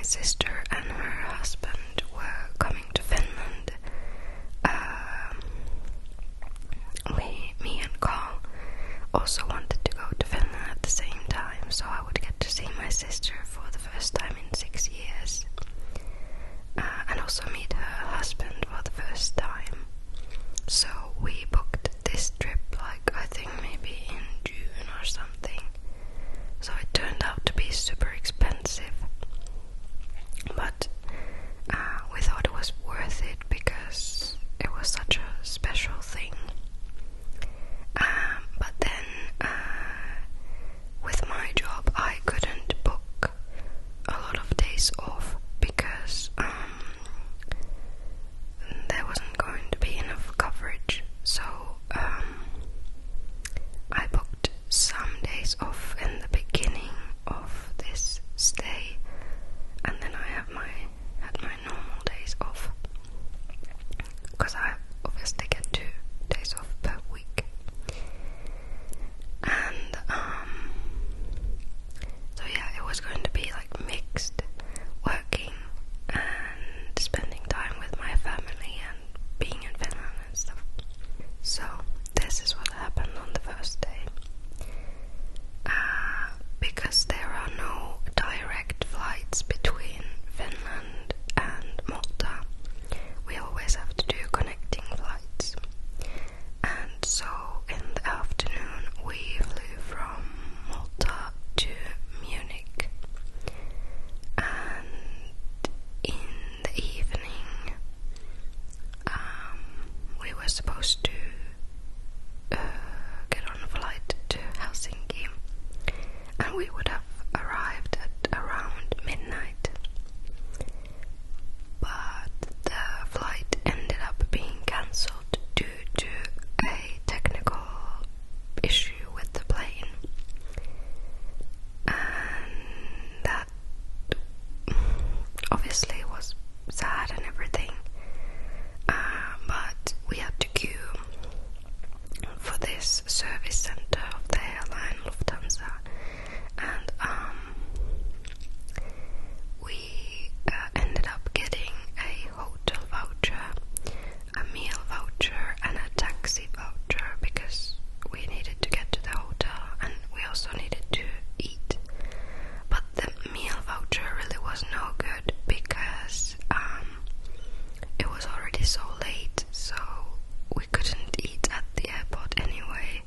my sister and her husband were coming to Finland, me and Carl also wanted to go to Finland at the same time, so I would get to see my sister for the first time in 6 years, and also meet her husband for the first time. So we booked this trip, like I think maybe in June or something. So it turned out to be super expensive, but we thought it was worth it because it was such a special thing. But then with my job I couldn't book a lot of days off because there wasn't going to be enough coverage. So I booked some days off in the beginning of this stay, and then I had my normal days off because I obviously get 2 days off per week. And so yeah, it was going to be like mixed, working and spending time with my family and being in Finland and stuff. So this is what happened on the first day. Because there are no direct flights between Finland and Malta, we always have to do connecting flights. And so in the afternoon we flew from Malta to Munich, and in the evening we were supposed to get on a flight to Helsinki, and we would have arrived at around midnight. But the flight ended up being cancelled due to a technical issue with the plane, and that obviously was sad and everything, but we had to queue for this service center of the airline Lufthansa, and we ended up getting a hotel voucher, a meal voucher, and a taxi voucher because we needed to get to the hotel and we also needed to eat. But the meal voucher really was no good because it was already so late, so we couldn't eat at the airport anyway.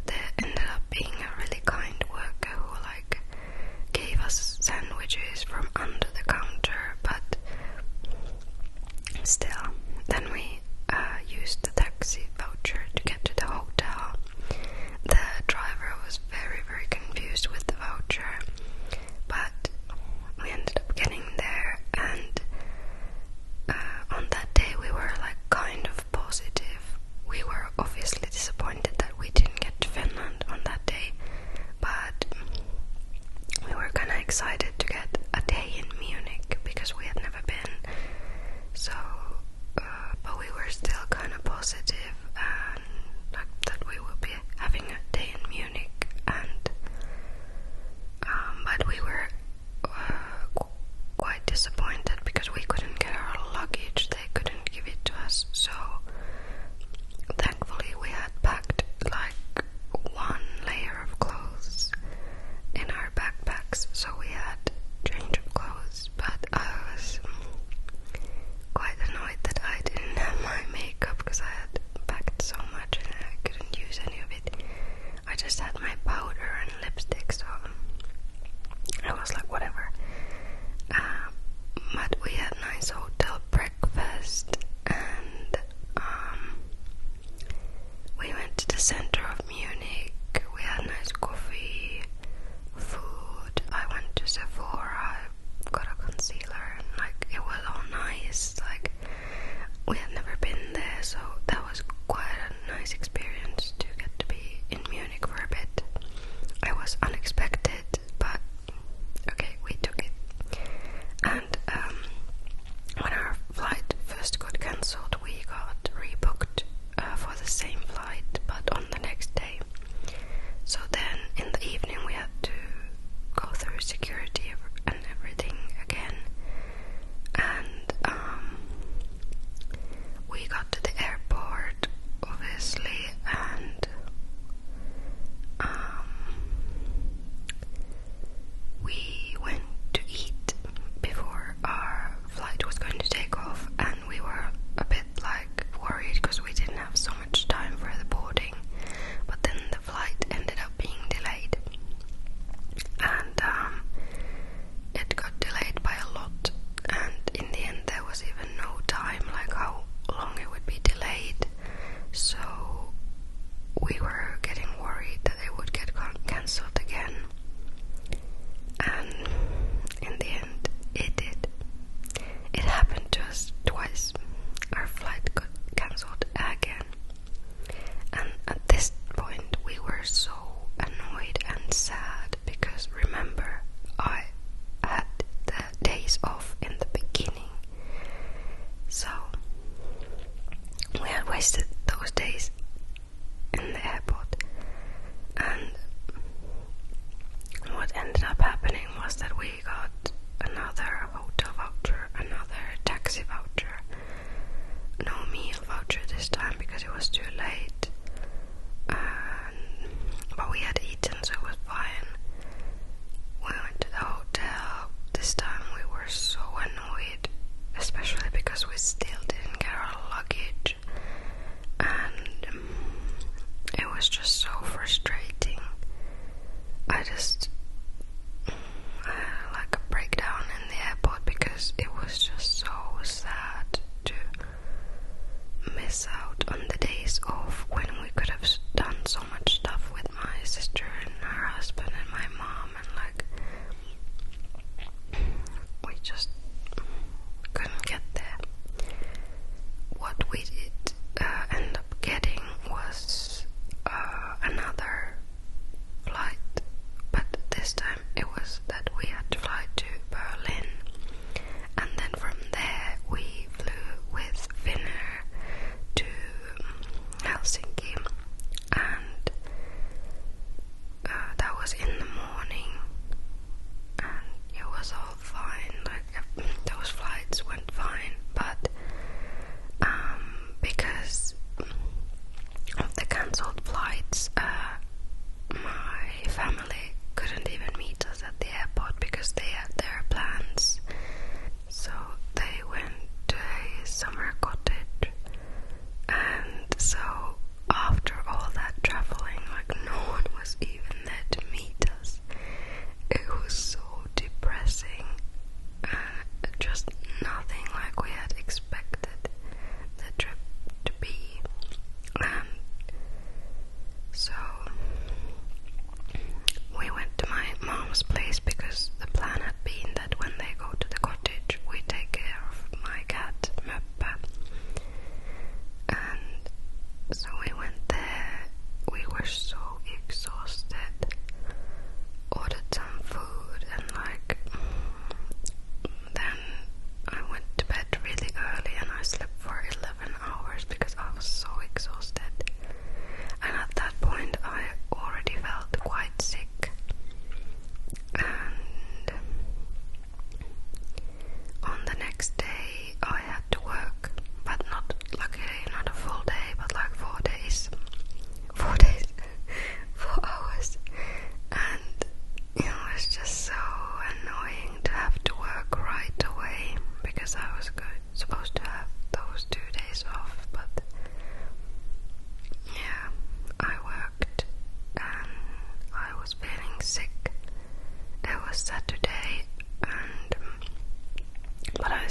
There ended up being a really kind worker who like gave us sandwiches from under the counter, but still, then we used the taxi voucher to get to the hotel. The driver was very, very confused with the voucher, but we ended up getting there, and on that day we were like kind of positive. We were obviously disappointed that we didn't get to Finland on that day, but we were kind of excited to get a day in Munich because we had never been. So, but we were still kind of positive and like that we would be having a day in Munich, and but we were quite disappointed because we couldn't get our luggage. They couldn't give it to us, so thankfully we had packed like 1 layer of clothes in our backpacks, so we had change of clothes. But I was quite annoyed that I didn't have my makeup because I had packed so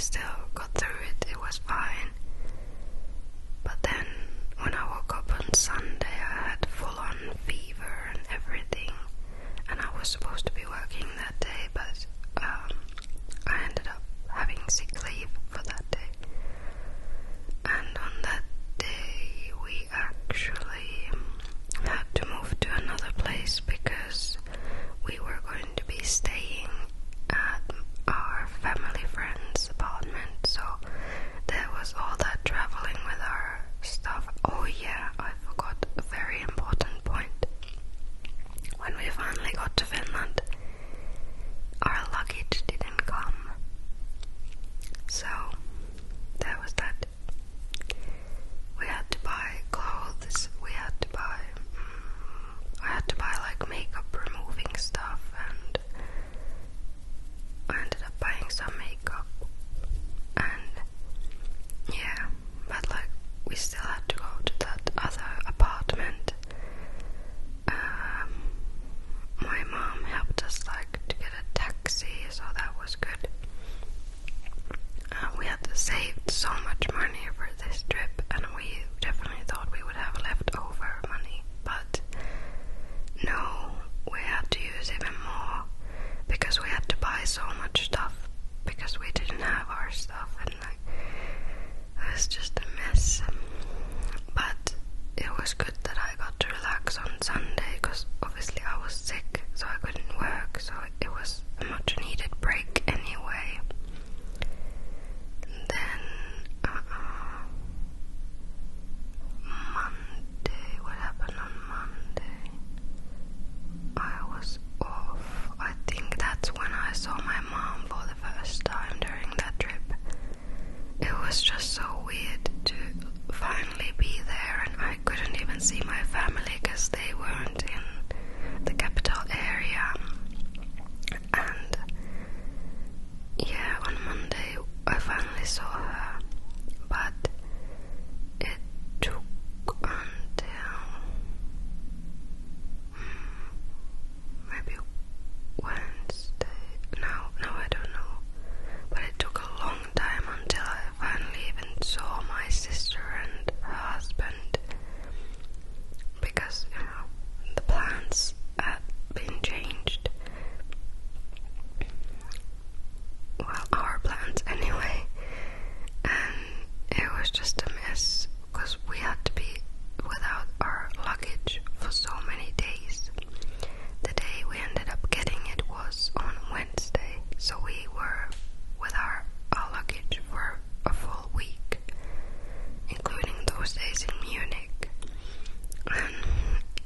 still got through it. It was fine. But then when I woke up on Sunday, I had full-on fever and everything, and I was supposed to be working that day, but I ended up having sick leave for that day. And on that day we actually had to move to another place because we were going to be staying at our family friend's apartment. So there was all that traveling with our stuff. Oh yeah, I forgot a very important point. When we finally got to Finland, our luggage didn't come. So there was that. We had to buy clothes, we had to buy I had to buy like makeup removing stuff, and I ended up buying some makeup, and yeah, but like we still had to go to that other apartment. My mom helped us like to get a taxi, so that was good. We had saved so much money for this trip, and we definitely thought we would have leftover money, but no, we had to use even more because we had to buy so much stuff because we didn't have our stuff, and like it was just a mess. But it was good that I got to relax on Sunday because obviously I was sick, so I couldn't work, so it was a much needed break anyway. And then Monday, what happened on Monday? I was off. I think that's when I saw my mom for the first time during that trip. It was just so weird to finally be there, and I couldn't even see my family because they weren't in the capital area. And yeah, on Monday I finally saw her, but it took until maybe Wednesday. No, I don't know. But it took a long time until I finally even saw my sister and her husband, because, you know, the plans had been changed. Well, our plans anyway. And it was just a mess because we had to be without our luggage for so many days. The day we ended up getting it was on Wednesday, so we were with our luggage for a full week, including those days in Munich, and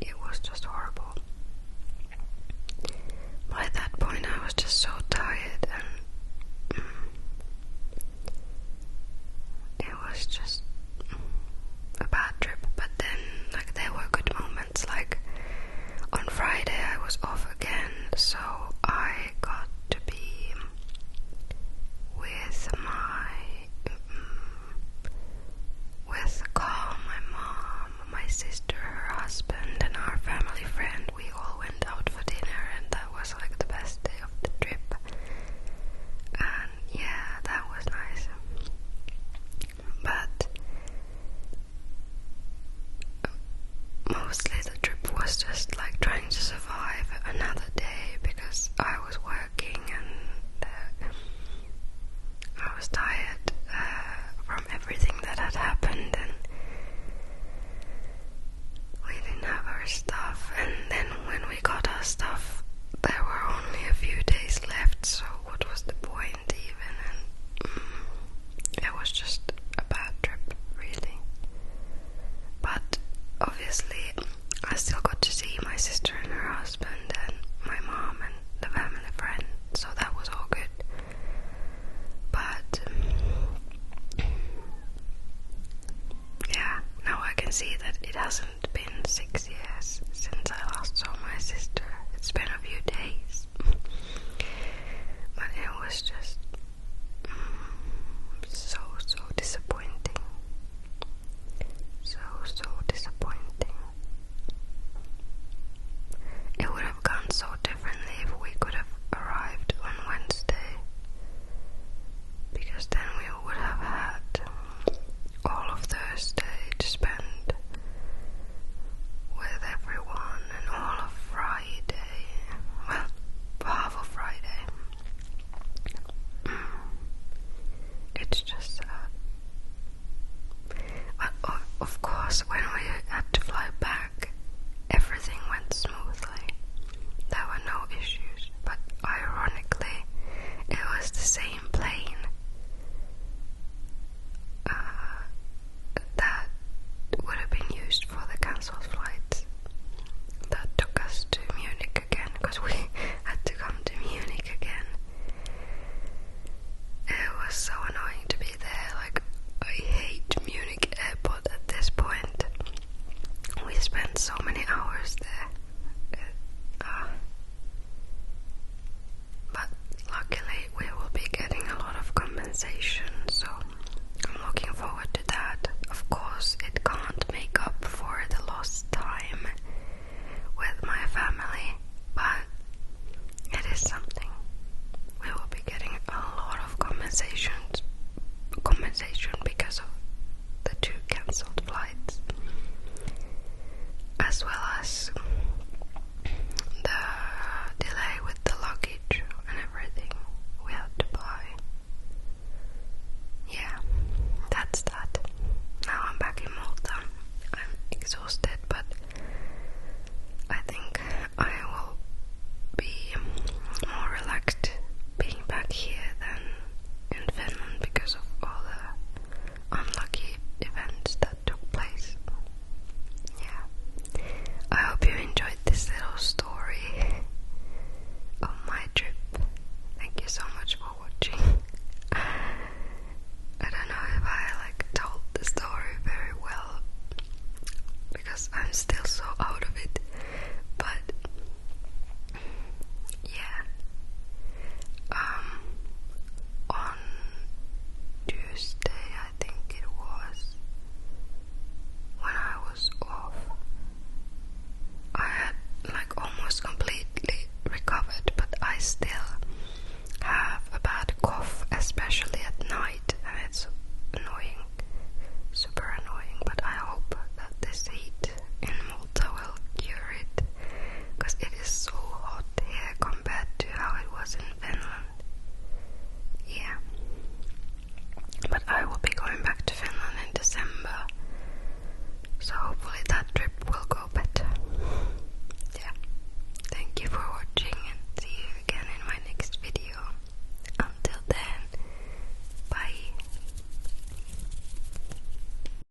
it was just horrible. By that point I was just so tired, and it was just a bad trip. But then like there were good moments, like on Friday I was off again, so I got to be with Carl, my mom, my sister, her husband, and our family friend. We all went out for dinner, and that was like the best day of the trip. And yeah, that was nice. But mostly the trip was just like trying to survive another day because I was working, and I was tired from everything that had happened, and we didn't have our stuff. And then when we got our stuff, there were only a few days left, so what was the point even? And it was just a bad trip, really. But obviously I still got to see my sister and her husband and my mom and the family friend, so that was all good. But yeah, now I can see that it hasn't been 6 years since I last saw my sister. It's been a few days. But it was